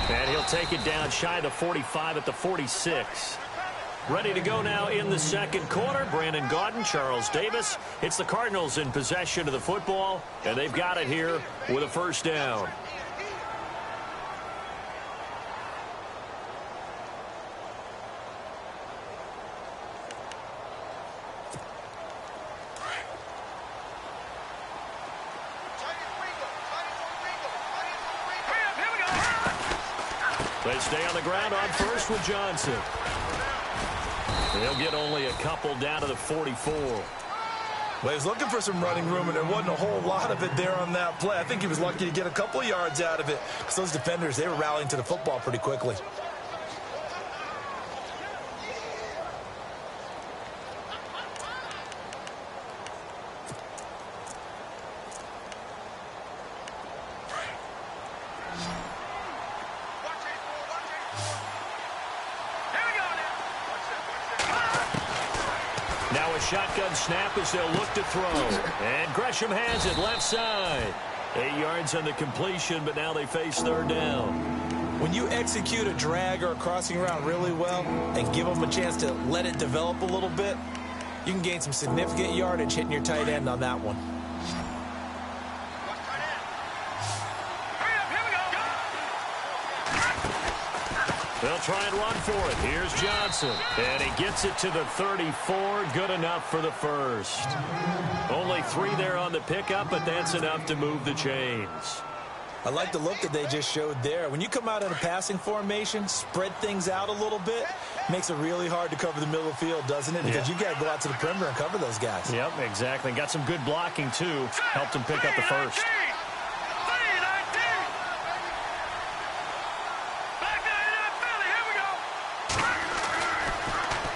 And he'll take it down shy of the 45 at the 46. Ready to go now in the second quarter. Brandon Gaudin, Charles Davis. It's the Cardinals in possession of the football, and they've got it here with a first down. They stay on the ground on first with Johnson. They'll get only a couple down to the 44. Well, he was looking for some running room, and there wasn't a whole lot of it there on that play. I think he was lucky to get a couple of yards out of it because those defenders, they were rallying to the football pretty quickly. Now a shotgun snap as they'll look to throw. And Gresham has it left side. 8 yards on the completion, but now they face third down. When you execute a drag or a crossing route really well and give them a chance to let it develop a little bit, you can gain some significant yardage hitting your tight end on that one. They'll try and run for it. Here's Johnson. And he gets it to the 34. Good enough for the first. Only 3 there on the pickup, but that's enough to move the chains. I like the look that they just showed there. When you come out in a passing formation, spread things out a little bit, makes it really hard to cover the middle of the field, doesn't it? Because you got to go out to the perimeter and cover those guys. Yep, exactly. Got some good blocking, too. Helped him pick up the first.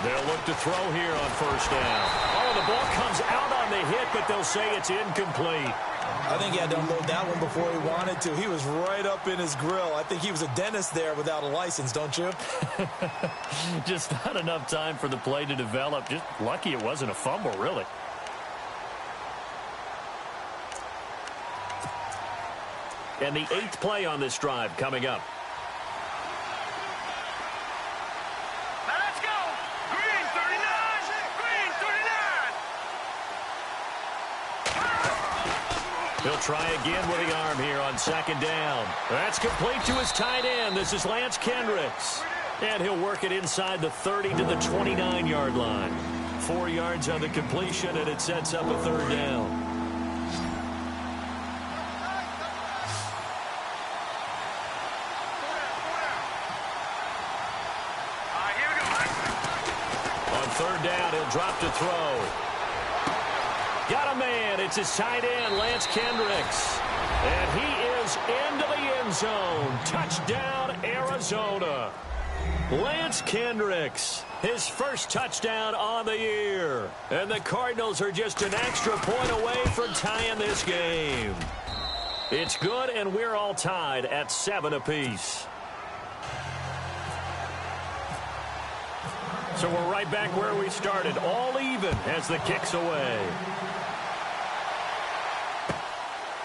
They'll look to throw here on first down. Oh, the ball comes out on the hit, but they'll say it's incomplete. I think he had to unload that one before he wanted to. He was right up in his grill. I think he was a dentist there without a license, don't you? Just not enough time for the play to develop. Just lucky it wasn't a fumble, really. And the 8th play on this drive coming up. He'll try again with the arm here on second down. That's complete to his tight end. This is Lance Kendricks. And he'll work it inside the 30 to the 29-yard line. 4 yards on the completion, and it sets up a third down. On third down, he'll drop to throw. Got a man. It's his tight end, Lance Kendricks. And he is into the end zone. Touchdown, Arizona. Lance Kendricks, his first touchdown on the year. And the Cardinals are just an extra point away from tying this game. It's good, and we're all tied at 7 apiece. So we're right back where we started, all even as the kick's away.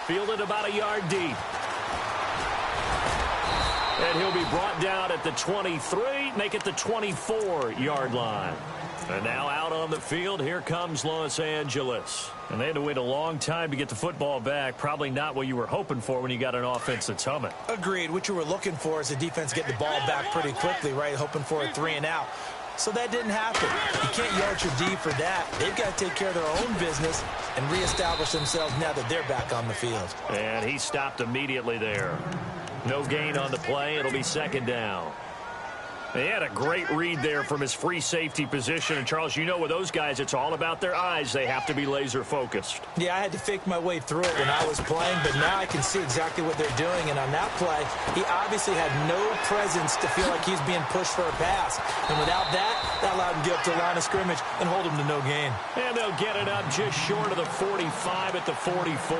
Fielded about a yard deep. And he'll be brought down at the 23, make it the 24-yard line. And now out on the field, here comes Los Angeles. And they had to wait a long time to get the football back. Probably not what you were hoping for when you got an offense that's humming. Agreed. What you were looking for is the defense get the ball back pretty quickly, right? Hoping for a 3 and out. So that didn't happen. You can't yell at your D for that. They've got to take care of their own business and reestablish themselves now that they're back on the field. And he stopped immediately there. No gain on the play. It'll be second down. He had a great read there from his free safety position. And, Charles, you know with those guys, it's all about their eyes. They have to be laser-focused. Yeah, I had to fake my way through it when I was playing, but now I can see exactly what they're doing. And on that play, he obviously had no presence to feel like he's being pushed for a pass. And without that, that allowed him to get up to the line of scrimmage and hold him to no gain. And they'll get it up just short of the 45 at the 44.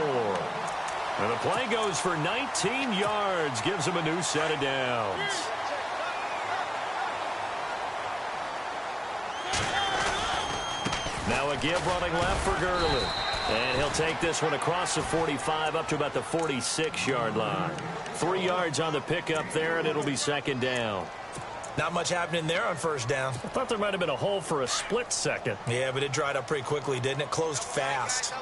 And the play goes for 19 yards, gives him a new set of downs. Now a give running left for Gurley. And he'll take this one across the 45 up to about the 46-yard line. 3 yards on the pickup there, and it'll be second down. Not much happening there on first down. I thought there might have been a hole for a split second. Yeah, but it dried up pretty quickly, didn't it? Closed fast.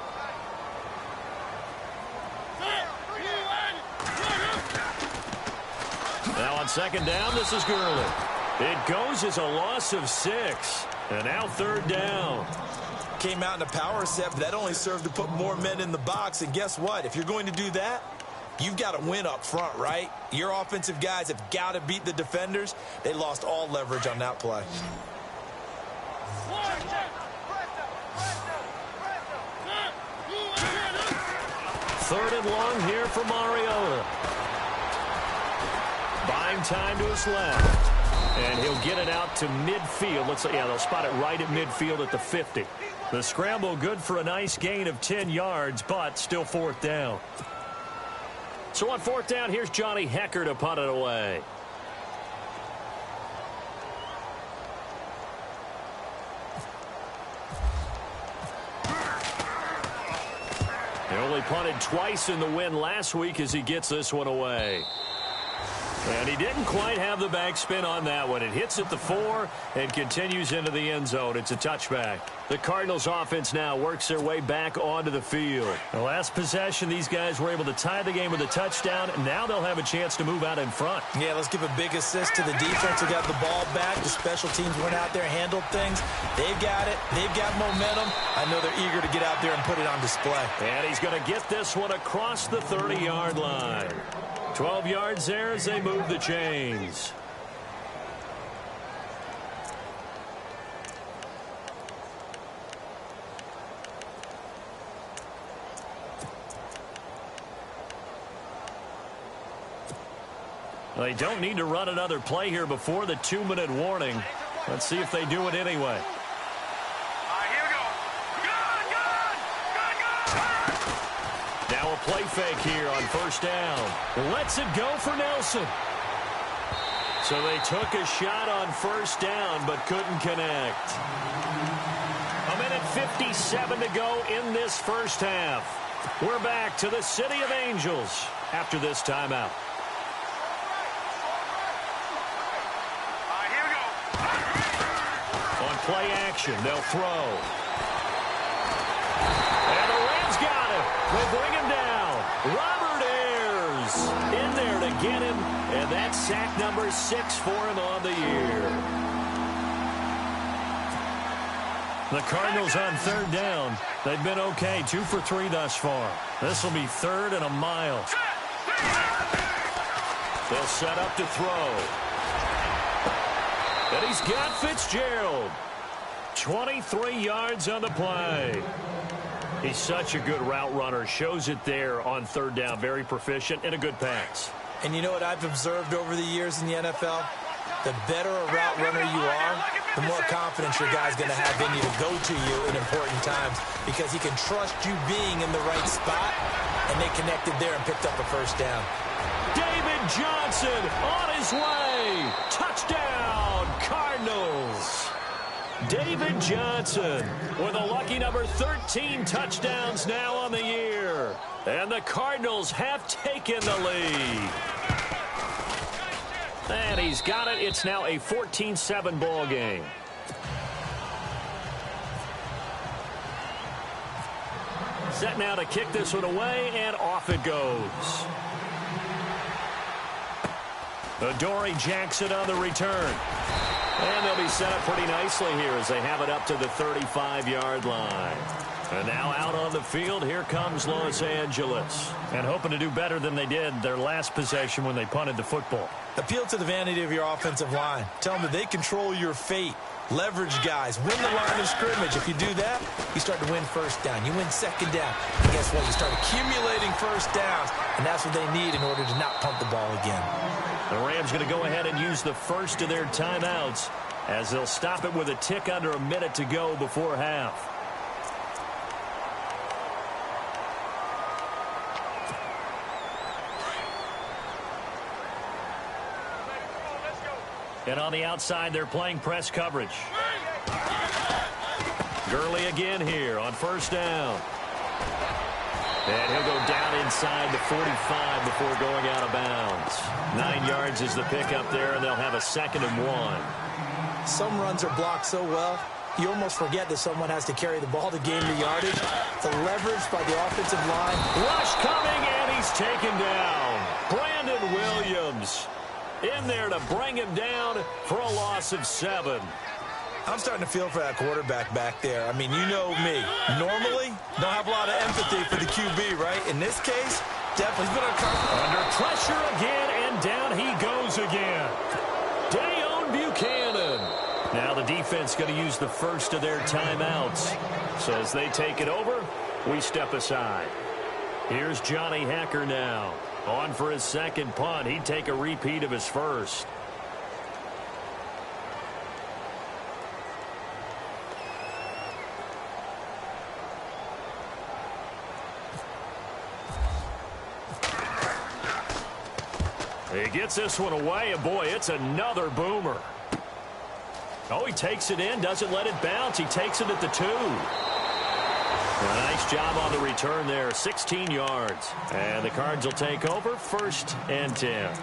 Now on second down, this is Gurley. It goes as a loss of 6. And now third down. Came out in a power set, but that only served to put more men in the box. And guess what? If you're going to do that, you've got to win up front, right? Your offensive guys have got to beat the defenders. They lost all leverage on that play. Third and long here for Mariota. Buying time to his left. And he'll get it out to midfield. They'll spot it right at midfield at the 50. The scramble good for a nice gain of 10 yards, but still fourth down. So on fourth down, here's Johnny Hecker to punt it away. He only punted twice in the win last week as he gets this one away. And he didn't quite have the backspin on that one. It hits at the 4 and continues into the end zone. It's a touchback. The Cardinals offense now works their way back onto the field. The last possession, these guys were able to tie the game with a touchdown. Now they'll have a chance to move out in front. Yeah, let's give a big assist to the defense who got the ball back. The special teams went out there, handled things. They've got it. They've got momentum. I know they're eager to get out there and put it on display. And he's going to get this one across the 30-yard line. 12 yards there as they move the chains. They don't need to run another play here before the 2-minute warning. Let's see if they do it anyway. Now a play fake here on first down. Lets it go for Nelson. So they took a shot on first down but couldn't connect. 1:57 to go in this first half. We're back to the City of Angels after this timeout. On play action, they'll throw. And the Rams got him. They'll bring him down. Robert Ayers in there to get him. And that's sack number 6 for him on the year. The Cardinals on third down. They've been okay, 2 for 3 thus far. This will be 3rd and a mile. They'll set up to throw. And he's got Fitzgerald. 23 yards on the play. He's such a good route runner. Shows it there on third down. Very proficient and a good pass. And you know what I've observed over the years in the NFL? The better a route runner you are, the more confidence your guy's going to have in you to go to you in important times because he can trust you being in the right spot, and they connected there and picked up a first down. David Johnson on his way. Touchdown, Cardinals. David Johnson with a lucky number 13 touchdowns now on the year. And the Cardinals have taken the lead. And he's got it. It's now a 14-7 ball game. Set now to kick this one away, and off it goes. Adoree Jackson on the return. And they'll be set up pretty nicely here as they have it up to the 35-yard line. And now out on the field, here comes Los Angeles. And hoping to do better than they did their last possession when they punted the football. Appeal to the vanity of your offensive line. Tell them that they control your fate. Leverage guys. Win the line of scrimmage. If you do that, you start to win first down. You win second down. And guess what? You start accumulating first downs. And that's what they need in order to not punt the ball again. The Rams going to go ahead and use the first of their timeouts as they'll stop it with a tick under a minute to go before half. And on the outside, they're playing press coverage. Gurley again here on first down. And he'll go down inside the 45 before going out of bounds. 9 yards is the pickup there, and they'll have a 2nd and 1. Some runs are blocked so well, you almost forget that someone has to carry the ball to gain the yardage. The leverage by the offensive line. Rush coming, and he's taken down. Brandon Williams in there to bring him down for a loss of 7. I'm starting to feel for that quarterback back there. I mean, you know me. Normally, don't have a lot of empathy for the QB, right? In this case, definitely he's been under pressure again, and down he goes again. Dayon Buchanan. Now the defense going to use the first of their timeouts. So as they take it over, we step aside. Here's Johnny Hacker now. On for his 2nd punt. He'd take a repeat of his first. He gets this one away, and boy, it's another boomer. Oh, he takes it in, doesn't let it bounce. He takes it at the 2. A nice job on the return there, 16 yards. And the Cards will take over, 1st and 10.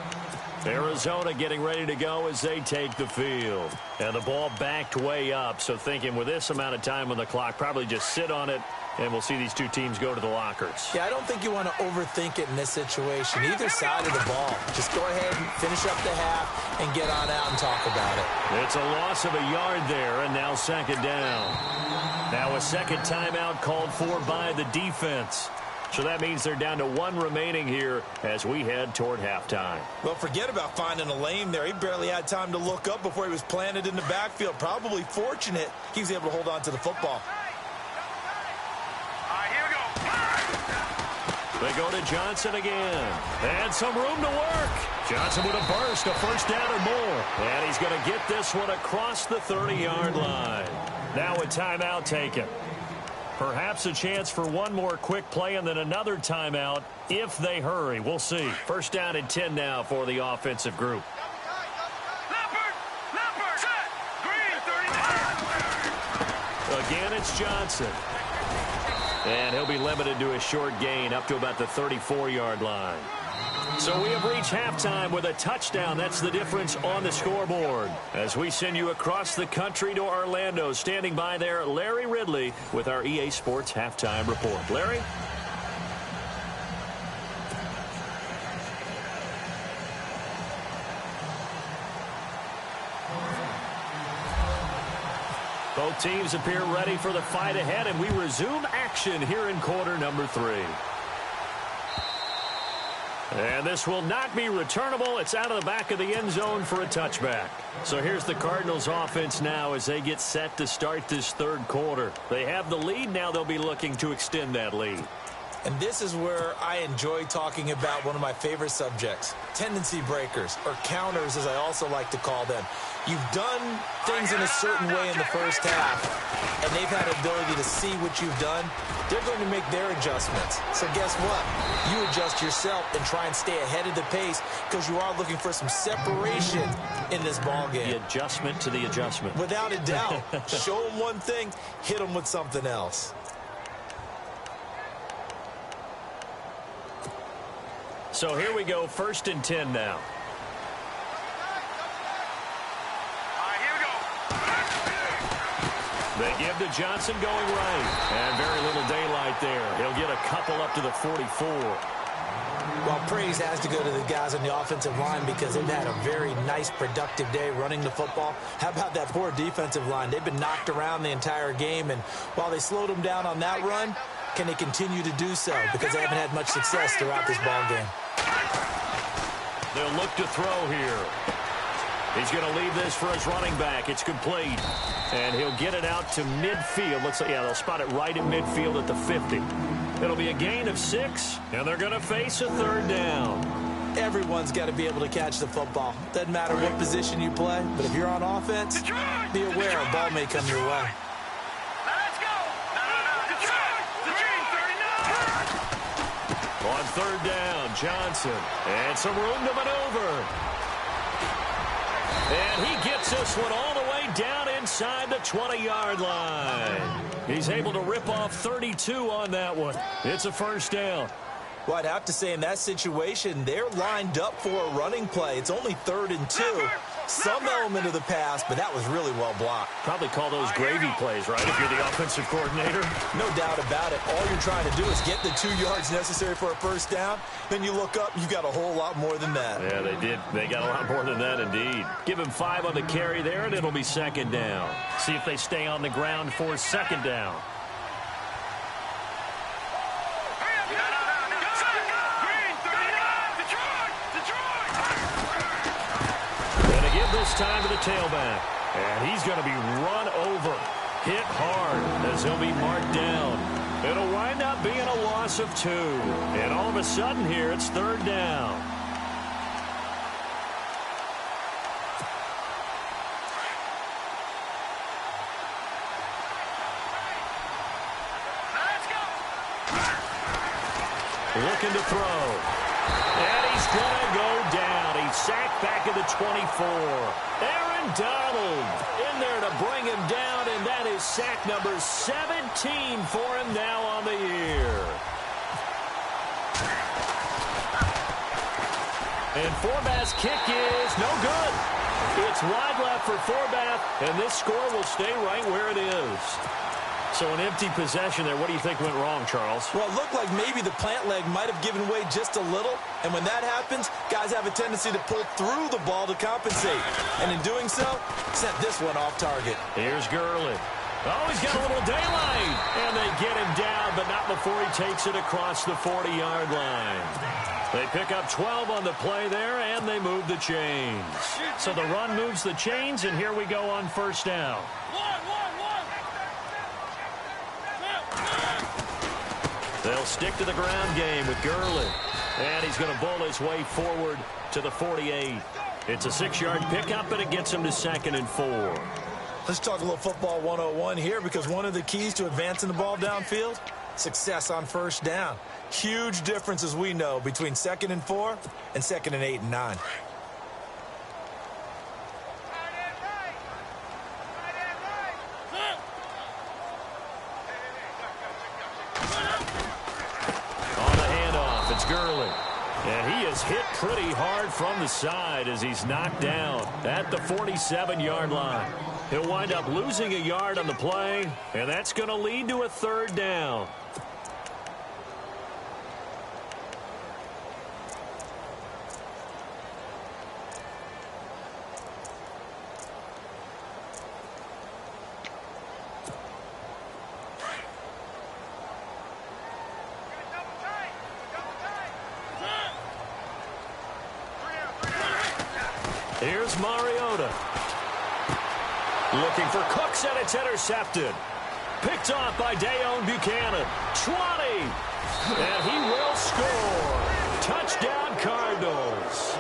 Arizona getting ready to go as they take the field. And the ball backed way up, so thinking with this amount of time on the clock, probably just sit on it, and we'll see these two teams go to the lockers. Yeah, I don't think you want to overthink it in this situation. Either side of the ball. Just go ahead and finish up the half and get on out and talk about it. It's a loss of a yard there, and now 2nd down. Now a 2nd timeout called for by the defense. So that means they're down to 1 remaining here as we head toward halftime. Well, forget about finding a lane there. He barely had time to look up before he was planted in the backfield. Probably fortunate he was able to hold on to the football. They go to Johnson again. And some room to work. Johnson with a burst, a 1st down or more. And he's going to get this one across the 30-yard line. Now a timeout taken. Perhaps a chance for one more quick play and then another timeout if they hurry. We'll see. 1st down and 10 now for the offensive group. Again, it's Johnson. And he'll be limited to a short gain up to about the 34-yard line. So we have reached halftime with a touchdown. That's the difference on the scoreboard. As we send you across the country to Orlando, standing by there, Larry Ridley with our EA Sports Halftime Report. Larry? Both teams appear ready for the fight ahead, and we resume action here in quarter number 3. And this will not be returnable. It's out of the back of the end zone for a touchback. So here's the Cardinals offense now as they get set to start this 3rd quarter. They have the lead. Now they'll be looking to extend that lead. And this is where I enjoy talking about one of my favorite subjects, tendency breakers, or counters as I also like to call them. You've done things in a certain way in the first half, and they've had the ability to see what you've done. They're going to make their adjustments. So guess what? You adjust yourself and try and stay ahead of the pace because you are looking for some separation in this ball game. The adjustment to the adjustment. Without a doubt. Show them one thing, hit them with something else. So here we go, 1st and 10 now. They give to Johnson going right. And very little daylight there. He'll get a couple up to the 44. Well, praise has to go to the guys on the offensive line because they've had a very nice, productive day running the football. How about that poor defensive line? They've been knocked around the entire game, and while they slowed them down on that run, can they continue to do so? Because they haven't had much success throughout this ball game. They'll look to throw here. He's going to leave this for his running back. It's complete. And he'll get it out to midfield. Looks like, yeah, they'll spot it right in midfield at the 50. It'll be a gain of 6, and they're going to face a 3rd down. Everyone's got to be able to catch the football. Doesn't matter what position you play, but if you're on offense, be aware a ball may come your way. On 3rd down, Johnson. And some room to maneuver. And he gets this one all the way down inside the 20-yard line. He's able to rip off 32 on that one. It's a first down. Well, I'd have to say in that situation, they're lined up for a running play. It's only 3rd and 2. Some element of the pass, but that was really well blocked. Probably call those gravy plays, right, if you're the offensive coordinator? No doubt about it. All you're trying to do is get the 2 yards necessary for a first down. Then you look up, you've got a whole lot more than that. Yeah, they did. They got a lot more than that, indeed. Give him 5 on the carry there, and it'll be second down. See if they stay on the ground for second down. This time to the tailback, and he's going to be run over, hit hard as he'll be marked down. It'll wind up being a loss of 2, and all of a sudden here it's 3rd down. Looking to throw, and he's going to go down. Sacked back at the 24. Aaron Donald in there to bring him down, and that is sack number 17 for him now on the year. And Forbath's kick is no good. It's wide left for Forbath, and this score will stay right where it is. So an empty possession there. What do you think went wrong, Charles? Well, it looked like maybe the plant leg might have given way just a little. And when that happens, guys have a tendency to pull through the ball to compensate. And in doing so, sent this one off target. Here's Gurley. Oh, he's got a little daylight. And they get him down, but not before he takes it across the 40-yard line. They pick up 12 on the play there, and they move the chains. So the run moves the chains, and here we go on first down. They'll stick to the ground game with Gurley. And he's going to bowl his way forward to the 48. It's a 6-yard pickup, and it gets him to 2nd and 4. Let's talk a little football 101 here, because one of the keys to advancing the ball downfield, success on first down. Huge difference, as we know, between 2nd and 4 and 2nd and 8 and 9. Gurley. And he is hit pretty hard from the side as he's knocked down at the 47-yard line. He'll wind up losing a yard on the play, and that's going to lead to a 3rd down. Here's Mariota. Looking for Cooks, and it's intercepted. Picked off by Dayon Buchanan. 20. And he will score. Touchdown, Cardinals.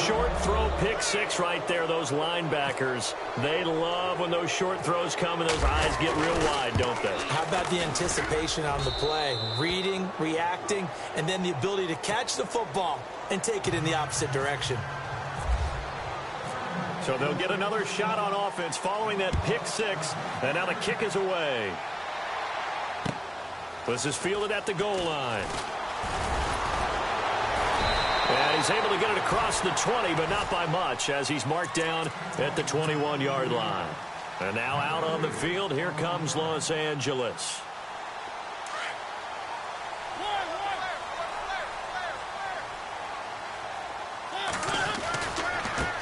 Short throw, pick 6 right there. Those linebackers, they love when those short throws come and those eyes get real wide, don't they? How about the anticipation on the play? Reading, reacting, and then the ability to catch the football and take it in the opposite direction. So they'll get another shot on offense following that pick 6, and now the kick is away. This is fielded at the goal line. And he's able to get it across the 20, but not by much, as he's marked down at the 21-yard line. And now out on the field, here comes Los Angeles.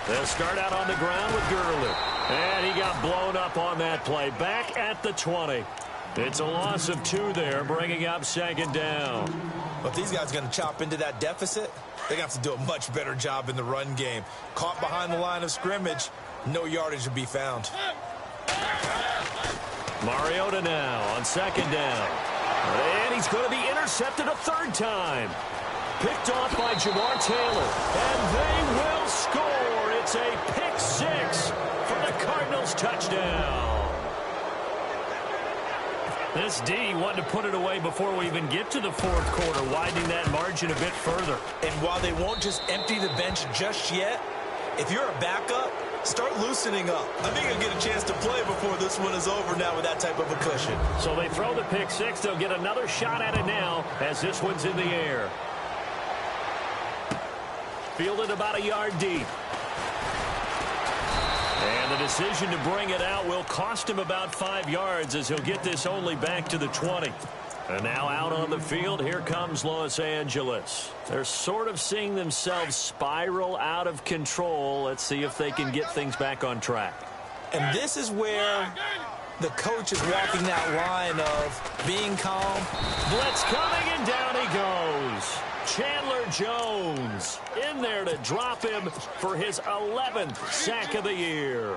They'll start out on the ground with Gurley. And he got blown up on that play. Back at the 20. It's a loss of 2 there, bringing up 2nd down. But these guys are going to chop into that deficit. They're going to have to do a much better job in the run game. Caught behind the line of scrimmage, no yardage to be found. Mariota now on 2nd down. And he's going to be intercepted a 3rd time. Picked off by Jamar Taylor. And they will score. It's a pick 6 for the Cardinals touchdown. This D wanted to put it away before we even get to the 4th quarter, widening that margin a bit further. And while they won't just empty the bench just yet, If you're a backup, start loosening up. I think you'll get a chance to play before this one is over now with that type of a cushion. So they throw the pick six. They'll get another shot at it now as this one's in the air. Fielded about a yard deep. And the decision to bring it out will cost him about 5 yards as he'll get this only back to the 20. And now out on the field, here comes Los Angeles. They're sort of seeing themselves spiral out of control. Let's see if they can get things back on track. And this is where the coach is walking that line of being calm. Blitz coming, and down he goes. Chandler Jones in there to drop him for his 11th sack of the year.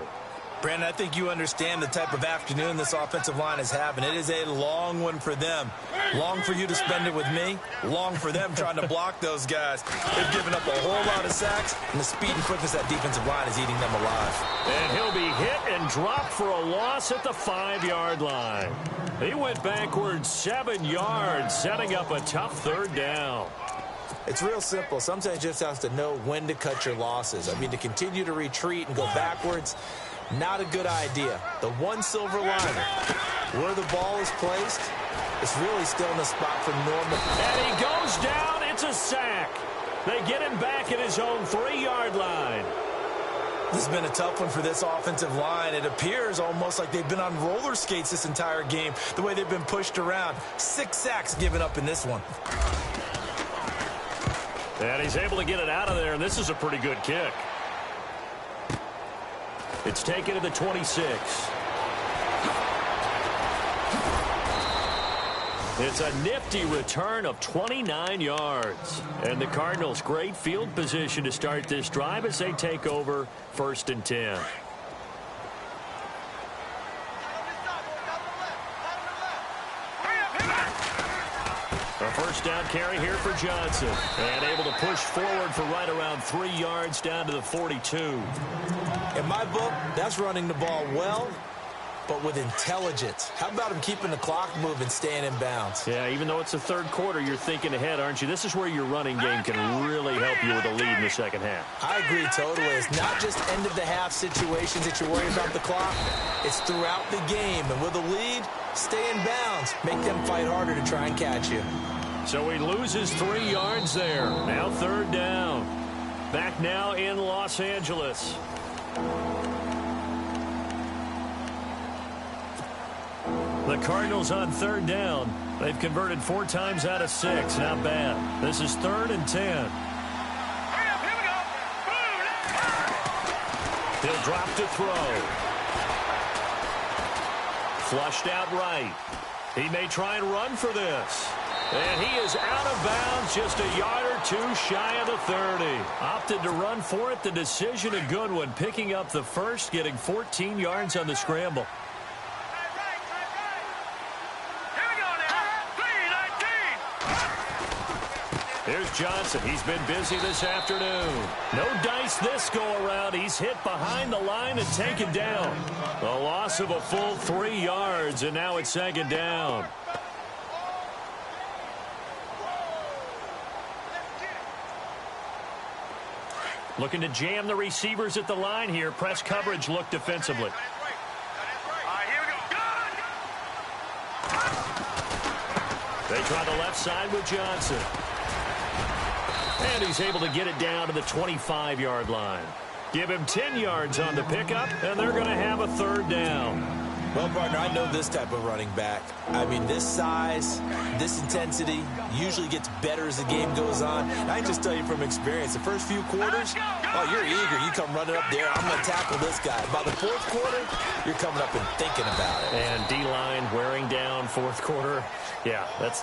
Brandon, I think you understand the type of afternoon this offensive line is having. It is a long one for them. Long for you to spend it with me. Long for them trying to block those guys. They've given up a whole lot of sacks, and the speed and quickness that defensive line is eating them alive. And he'll be hit and dropped for a loss at the 5-yard line. He went backwards 7 yards, setting up a tough third down. It's real simple. Sometimes you just have to know when to cut your losses. I mean, to continue to retreat and go backwards, not a good idea. The one silver liner, where the ball is placed, it's really still in the spot for normal. And he goes down. It's a sack. They get him back at his own 3-yard line. This has been a tough one for this offensive line. It appears almost like they've been on roller skates this entire game, the way they've been pushed around. 6 sacks given up in this one. And he's able to get it out of there, and this is a pretty good kick. It's taken to the 26. It's a nifty return of 29 yards. And the Cardinals, great field position to start this drive as they take over 1st and 10. A first down carry here for Johnson. And able to push forward for right around 3 yards down to the 42. In my book, that's running the ball well, but with intelligence. How about him keeping the clock moving, staying in bounds? Yeah, even though it's the third quarter, you're thinking ahead, aren't you? This is where your running game can really help you with a lead in the second half. I agree totally. It's not just end-of-the-half situations that you're worried about the clock. It's throughout the game. And with a lead, stay in bounds. Make them fight harder to try and catch you. So he loses 3 yards there. Now 3rd down. Back now in Los Angeles. The Cardinals on 3rd down. They've converted 4 times out of 6. Not bad. This is 3rd and 10. He'll drop to throw. Flushed out right. He may try and run for this. And he is out of bounds, just a yard or 2 shy of the 30. Opted to run for it. The decision a good one. Picking up the first, getting 14 yards on the scramble. Here's Johnson. He's been busy this afternoon. No dice this go-around. He's hit behind the line and taken down. A loss of a full 3 yards, and now it's 2nd down. Looking to jam the receivers at the line here. Press coverage look defensively. They try the left side with Johnson. And he's able to get it down to the 25-yard line. Give him 10 yards on the pickup, and they're going to have a 3rd down. Well, partner, I know this type of running back. I mean, this size, this intensity usually gets better as the game goes on. And I can just tell you from experience, the first few quarters, oh, you're eager. You come running up there. I'm going to tackle this guy. By the 4th quarter, you're coming up and thinking about it. And D-line wearing down 4th quarter. Yeah, that's